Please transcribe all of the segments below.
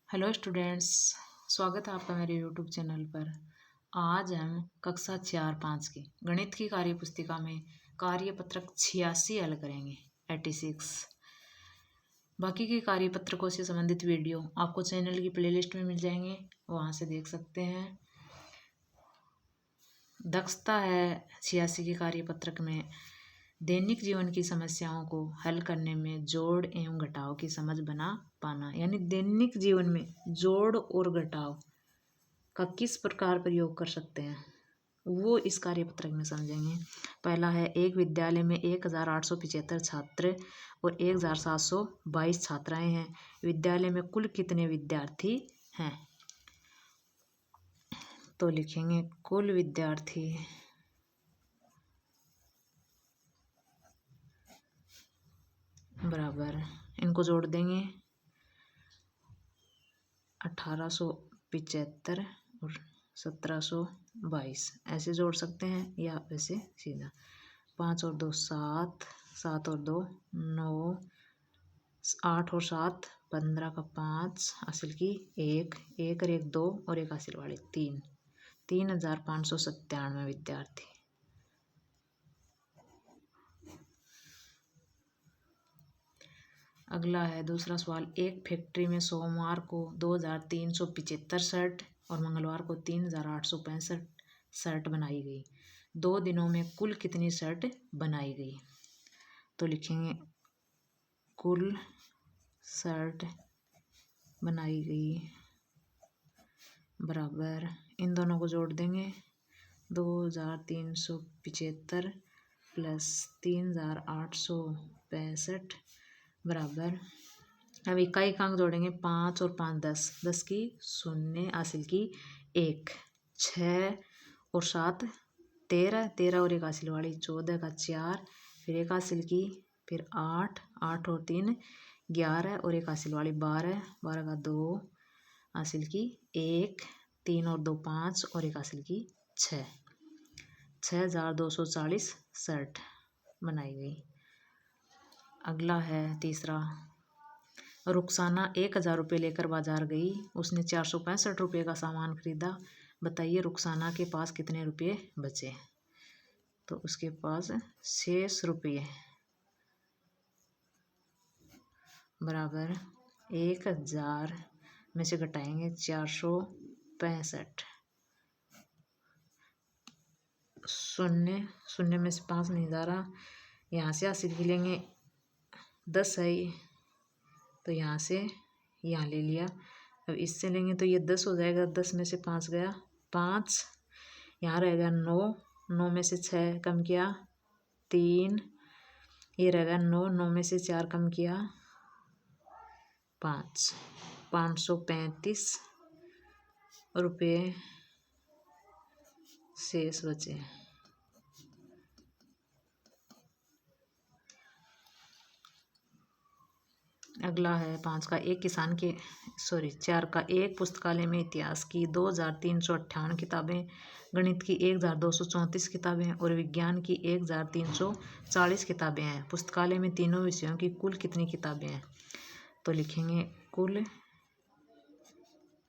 Hello students, स्वागत है आपका मेरे यूट्यूब चैनल पर। आज हम कक्षा 4-5 की गणित की कार्य पुस्तिका में कार्यपत्रक 86 हल करेंगे 86। बाकी के कार्यपत्रकों से संबंधित वीडियो आपको चैनल की प्लेलिस्ट में मिल जाएंगे, वहाँ से देख सकते हैं। दक्षता है 86 के कार्यपत्रक में दैनिक जीवन की समस्याओं को हल करने में जोड़ एवं घटाव की समझ बना पाना, यानी दैनिक जीवन में जोड़ और घटाव का किस प्रकार प्रयोग कर सकते हैं वो इस कार्यपत्रक में समझेंगे। पहला है, एक विद्यालय में 1875 छात्र और 1722 छात्राएं हैं। विद्यालय में कुल कितने विद्यार्थी हैं? तो लिखेंगे कुल विद्यार्थी बराबर, इनको जोड़ देंगे 1875 और 1722, ऐसे जोड़ सकते हैं या वैसे सीधा। 5 और 2 7, 7 और 2 9, 8 और 7 15 का 5, हासिल की 1, 1 और 1 2 और एक हासिल वाले 3, 3597 विद्यार्थी। अगला है दूसरा सवाल, एक फैक्ट्री में सोमवार को 2375 शर्ट और मंगलवार को 3865 शर्ट बनाई गई। 2 दिनों में कुल कितनी शर्ट बनाई गई? तो लिखेंगे कुल शर्ट बनाई गई बराबर, इन दोनों को जोड़ देंगे 2375 प्लस 3865 बराबर। अब इकाई अंक जोड़ेंगे 5 और 5 10, 10 की 0, हासिल की 1, 6 और 7 13, 13 और एक हासिल वाली 14 का 4, फिर एक हासिल की, फिर 8, 8 और 3 11 और एक हासिल वाली 12, 12 का 2 हासिल की 1, 3 और 2 5 और एक हासिल की 6, 6240 शर्ट बनाई गई। अगला है तीसरा, रुखसाना 1000 रुपये लेकर बाजार गई। उसने 465 रुपये का सामान खरीदा। बताइए रुखसाना के पास कितने रुपये बचे? तो उसके पास शेष रुपये बराबर 1000 में से घटाएंगे 465, शून्य शून्य में से 5 नहीं जा रहा, यहाँ से हासिल की लेंगे 10 है, तो यहाँ से यहाँ ले लिया। अब इससे लेंगे तो ये 10 हो जाएगा, 10 में से 5 गया 5, यहाँ रहेगा 9, 9 में से 6 कम किया 3, ये रहेगा 9, 9 में से 4 कम किया 5, 535 रुपये शेष बचे। अगला है 5 का, एक किसान के 4 का, एक पुस्तकालय में इतिहास की 2358 किताबें, गणित की 1234 किताबें और विज्ञान की 1340 किताबें हैं। पुस्तकालय में तीनों विषयों की कुल कितनी किताबें हैं? तो लिखेंगे कुल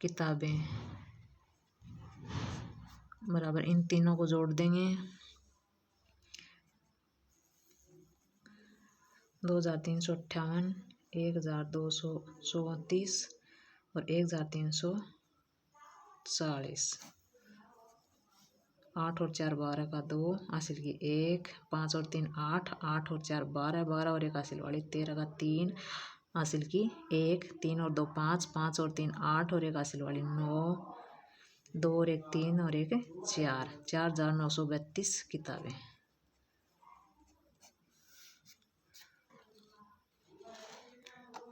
किताबें बराबर, इन तीनों को जोड़ देंगे 2358, 1234 और 1340, 8 और 4 12 का 2, हासिल की 1, 5 और 3 8, 8 और 4 12, 12 और एक हासिल वाली 13 का 3, हासिल की 1, 3 और 2 5, 5 और 3 8 और एक हासिल वाली 9, 2 और एक 3 और एक 4, 4932 किताबें।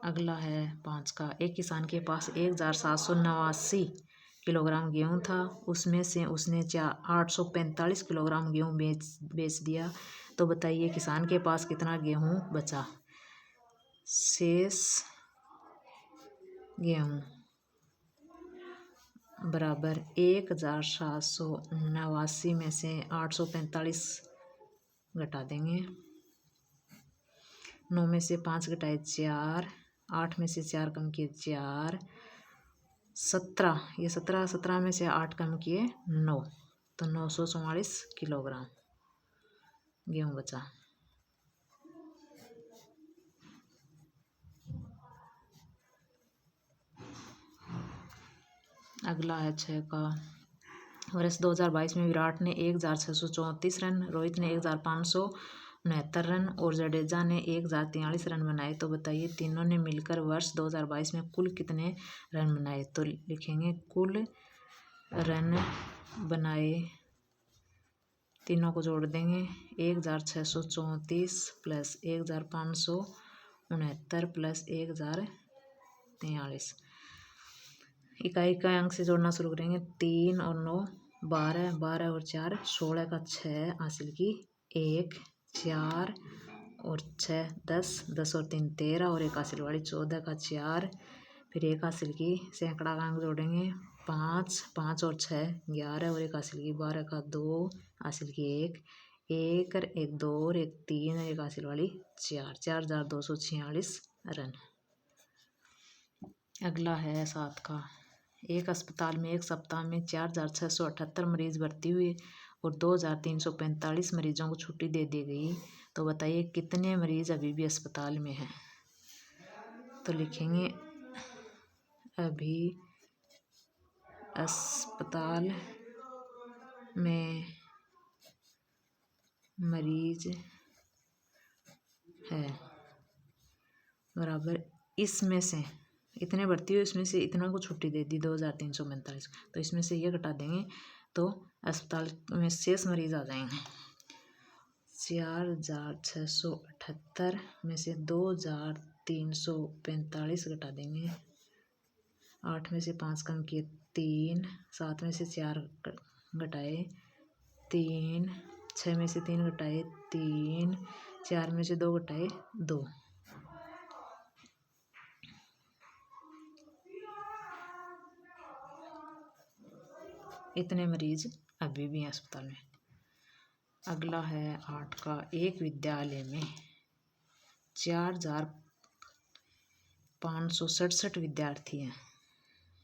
अगला है 5 का, एक किसान के पास 1789 किलोग्राम गेहूँ था। उसमें से उसने 845 किलोग्राम गेहूँ बेच दिया। तो बताइए किसान के पास कितना गेहूँ बचा? शेष गेहूँ बराबर 1789 में से 845 घटा देंगे, 9 में से 5 घटाए 4, 8 में से 4 कम किए 4 17, ये 17 में से 8 कम किए 9, तो 944 किलोग्राम गेहूँ बचा। अगला है 6 का। वर्ष 2022 में विराट ने 1634 रन, रोहित ने 1569 रन और जडेजा ने 1043 रन बनाए। तो बताइए तीनों ने मिलकर वर्ष 2022 में कुल कितने रन बनाए। तो लिखेंगे कुल रन बनाए, तीनों को जोड़ देंगे, 1634 प्लस 1569 प्लस 1043। इकाई का अंक से जोड़ना शुरू करेंगे। 3 और 9 12, 12 और 4 16 का 6 हासिल की 1, 4 और 6 10, 10 और 3 13 और 1 हासिल वाली 14 का 4, फिर 1 हासिल की सैकड़ा का अंक जोड़ेंगे 5, 5 और 6 11 और 1 हासिल की 12 का 2 हासिल की 1, 1 और 1 2 और 1 3 और 1 हासिल वाली 4, 4246 रन। अगला है 7 का। एक अस्पताल में एक सप्ताह में 4678 मरीज भर्ती हुए और 2345 मरीजों को छुट्टी दे दी गई। तो बताइए कितने मरीज अभी भी अस्पताल में हैं। तो लिखेंगे अभी अस्पताल में मरीज है बराबर इसमें से इतने भर्ती हुए, इसमें से इतना को छुट्टी दे दी 2345, तो इसमें से ये घटा देंगे तो अस्पताल में शेष मरीज आ जाएंगे। 4678 में से 2345 घटा देंगे, 8 में से 5 कम किए 3, 7 में से 4 घटाए 3, 6 में से 3 घटाए 3, 4 में से 2 घटाए 2, इतने मरीज अभी भी हैं अस्पताल में। अगला है 8 का। एक विद्यालय में 4567 विद्यार्थी हैं।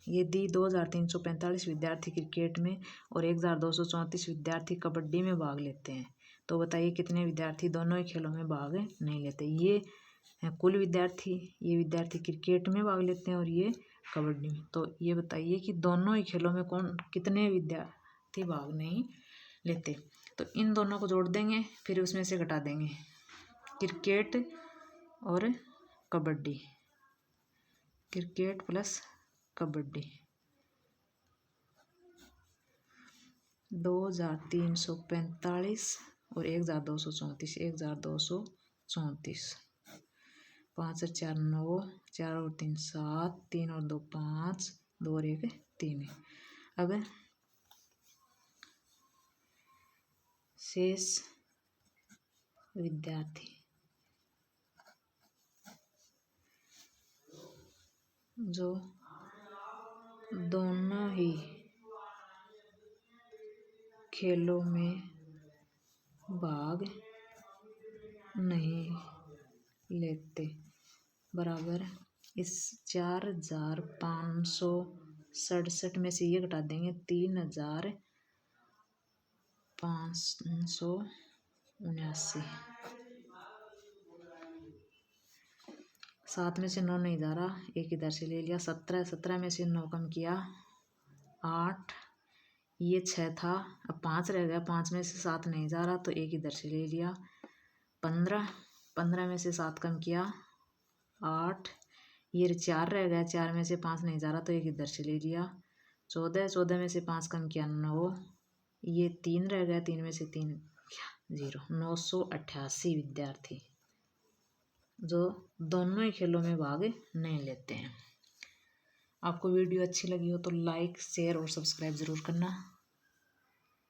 यदि 2345 विद्यार्थी क्रिकेट में और 1234 विद्यार्थी कबड्डी में भाग लेते हैं, तो बताइए कितने विद्यार्थी दोनों ही खेलों में भाग नहीं लेते। ये हैं कुल विद्यार्थी, ये विद्यार्थी क्रिकेट में भाग लेते हैं और ये कबड्डी में। तो ये बताइए कि दोनों ही खेलों में कितने विद्यार्थी भाग नहीं लेते। तो इन दोनों को जोड़ देंगे, फिर उसमें से घटा देंगे क्रिकेट और कबड्डी, क्रिकेट प्लस कबड्डी। 2345 और 1234, 1234, 5 और 4 9, 4 और 3 7, 3 और 2 5, 2 और 1 3। अब शेष विद्यार्थी जो दोनों ही खेलों में भाग नहीं लेते बराबर इस 4567 में से ये घटा देंगे 3579। 7 में से 9 नहीं जा रहा, एक इधर से ले लिया। 17 में से 9 कम किया 8, ये 6 था, अब 5 रह गया। 5 में से 7 नहीं जा रहा, तो एक इधर से ले लिया। 15 में से 7 कम किया 8, ये 4 रह गया। 4 में से 5 नहीं जा रहा, तो एक इधर से ले लिया। 14 में से 5 कम किया 9, ये 3 रह गया। 3 में से 3 0, 988 विद्यार्थी जो दोनों ही खेलों में भाग नहीं लेते हैं। आपको वीडियो अच्छी लगी हो तो लाइक शेयर और सब्सक्राइब ज़रूर करना।